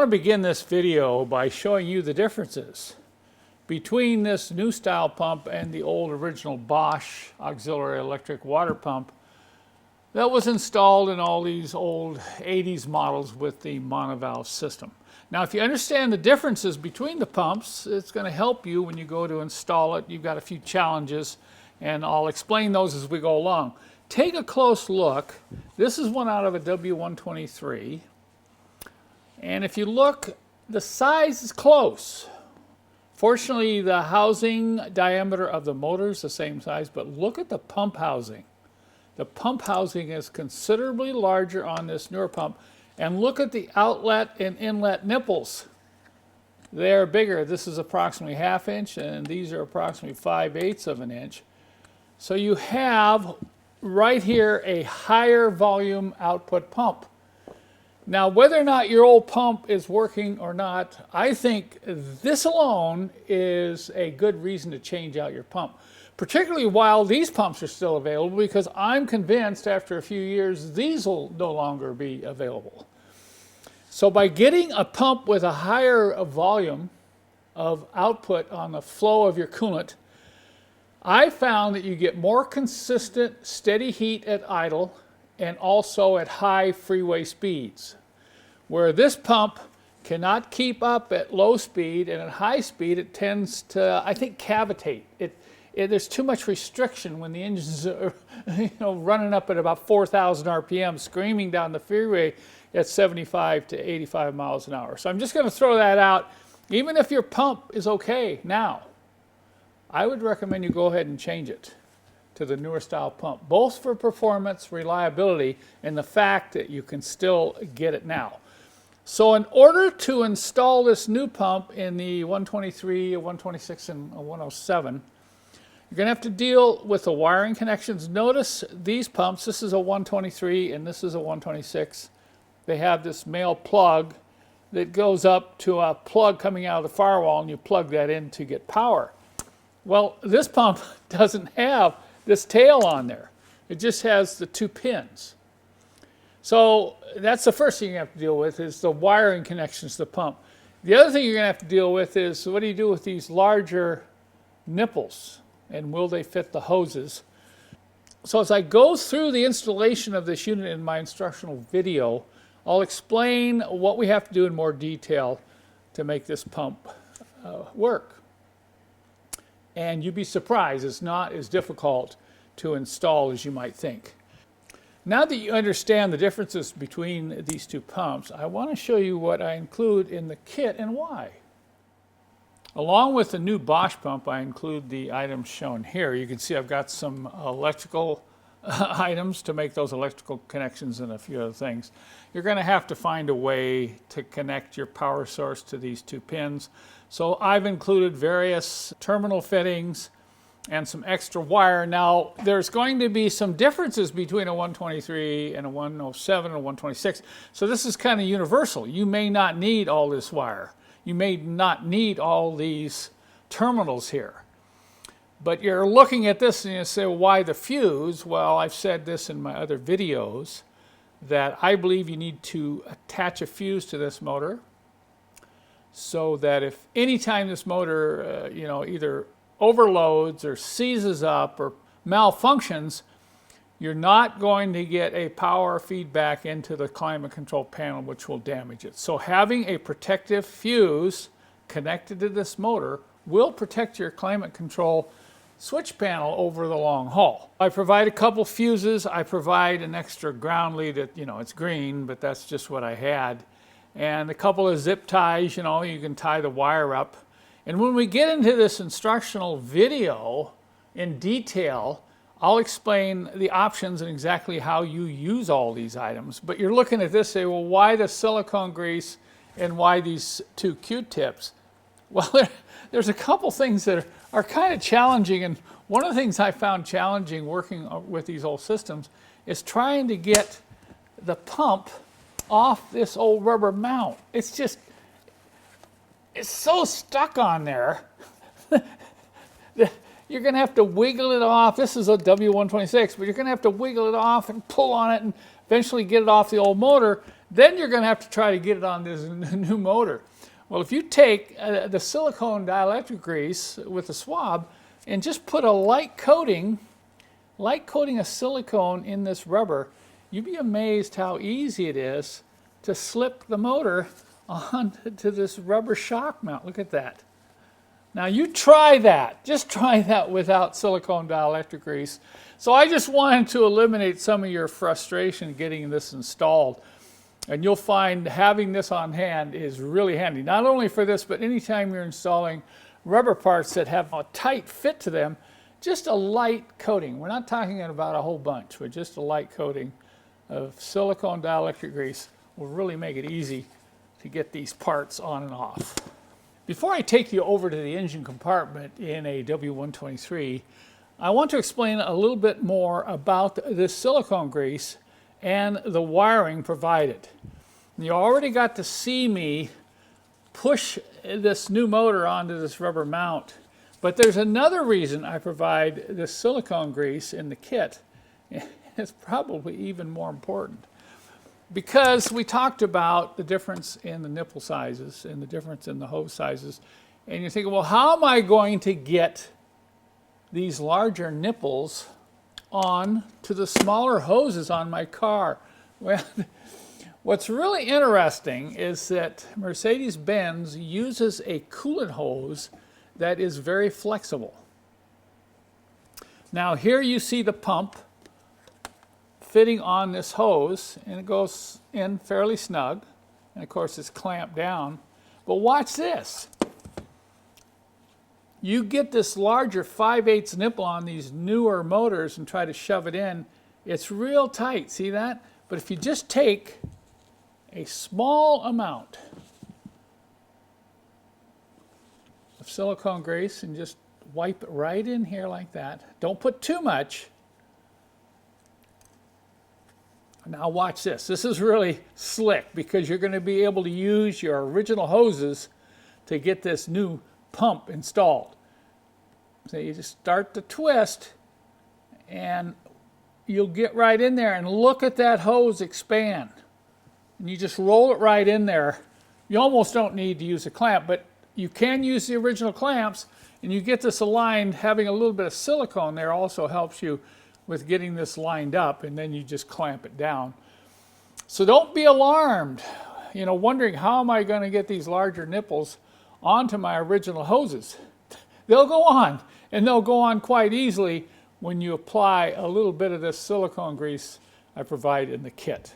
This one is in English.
want to begin this video by showing you the differences between this new style pump and the old original Bosch auxiliary electric water pump that was installed in all these old 80s models with the monovalve system. Now, if you understand the differences between the pumps, it's going to help you when you go to install it. You've got a few challenges, and I'll explain those as we go along. Take a close look. This is one out of a W123. And if you look, the size is close. Fortunately, the housing diameter of the motor is the same size, but look at the pump housing. The pump housing is considerably larger on this newer pump. And look at the outlet and inlet nipples. They're bigger. This is approximately 1/2 inch, and these are approximately 5/8 of an inch. So you have right here a higher volume output pump. Now, whether or not your old pump is working or not, I think this alone is a good reason to change out your pump, particularly while these pumps are still available, because I'm convinced after a few years these will no longer be available. So by getting a pump with a higher volume of output on the flow of your coolant, I found that you get more consistent, steady heat at idle and also at high freeway speeds. Where this pump cannot keep up at low speed, and at high speed it tends to, I think, cavitate. There's too much restriction when the engines are running up at about 4,000 RPM, screaming down the freeway at 75 to 85 miles an hour. So I'm just going to throw that out. Even if your pump is okay now, I would recommend you go ahead and change it to the newer style pump, both for performance, reliability, and the fact that you can still get it now. So in order to install this new pump in the 123, 126, and 107, you're going to have to deal with the wiring connections. Notice these pumps, this is a 123 and this is a 126. They have this male plug that goes up to a plug coming out of the firewall, and you plug that in to get power. Well, this pump doesn't have this tail on there. It just has the 2 pins. So that's the first thing you have to deal with, is the wiring connections to the pump. The other thing you're going to have to deal with is, what do you do with these larger nipples, and will they fit the hoses? So as I go through the installation of this unit in my instructional video, I'll explain what we have to do in more detail to make this pump work. And you'd be surprised, it's not as difficult to install as you might think. Now that you understand the differences between these two pumps, I want to show you what I include in the kit and why. Along with the new Bosch pump, I include the items shown here. You can see I've got some electrical items to make those electrical connections and a few other things. You're going to have to find a way to connect your power source to these 2 pins. So I've included various terminal fittings and some extra wire. Now, there's going to be some differences between a 123 and a 107 and a 126. So this is kind of universal. You may not need all this wire. You may not need all these terminals here. But you're looking at this and you say, well, why the fuse? Well, I've said this in my other videos, that I believe you need to attach a fuse to this motor so that if any time this motor either overloads or seizes up or malfunctions, you're not going to get a power feedback into the climate control panel, which will damage it. So having a protective fuse connected to this motor will protect your climate control switch panel over the long haul. I provide a couple fuses. I provide an extra ground lead that, it's green, but that's just what I had. And a couple of zip ties, you can tie the wire up. And when we get into this instructional video in detail, I'll explain the options and exactly how you use all these items. But you're looking at this, say, well, why the silicone grease and why these 2 Q-tips? Well, there's a couple things that are kind of challenging, and one of the things I found challenging working with these old systems is trying to get the pump off this old rubber mount. It's so stuck on there that you're going to have to wiggle it off. This is a W126, but you're going to have to wiggle it off and pull on it and eventually get it off the old motor. Then you're going to have to try to get it on this new motor. Well, if you take the silicone dielectric grease with a swab and just put a light coating of silicone in this rubber, you'd be amazed how easy it is to slip the motor onto this rubber shock mount. Look at that. Now you try that. Just try that without silicone dielectric grease. So I just wanted to eliminate some of your frustration getting this installed. And you'll find having this on hand is really handy. Not only for this, but anytime you're installing rubber parts that have a tight fit to them, just a light coating. We're not talking about a whole bunch, but just a light coating of silicone dielectric grease will really make it easy to get these parts on and off. Before I take you over to the engine compartment in a W123, I want to explain a little bit more about this silicone grease and the wiring provided. You already got to see me push this new motor onto this rubber mount, but there's another reason I provide this silicone grease in the kit. It's probably even more important, because we talked about the difference in the nipple sizes and the difference in the hose sizes, and you're thinking, well, how am I going to get these larger nipples on to the smaller hoses on my car? Well, what's really interesting is that Mercedes-Benz uses a coolant hose that is very flexible. Now here you see the pump fitting on this hose, and it goes in fairly snug, and of course it's clamped down. But watch this. You get this larger 5/8 nipple on these newer motors and try to shove it in, it's real tight, see that? But if you just take a small amount of silicone grease and just wipe it right in here like that, don't put too much. Now watch this. This is really slick because you're going to be able to use your original hoses to get this new pump installed. So you just start to twist and you'll get right in there and look at that hose expand. And you just roll it right in there. You almost don't need to use a clamp, but you can use the original clamps, and you get this aligned. Having a little bit of silicone there also helps you with getting this lined up, and then you just clamp it down. So don't be alarmed, wondering how am I going to get these larger nipples onto my original hoses. They'll go on, and they'll go on quite easily when you apply a little bit of this silicone grease I provide in the kit.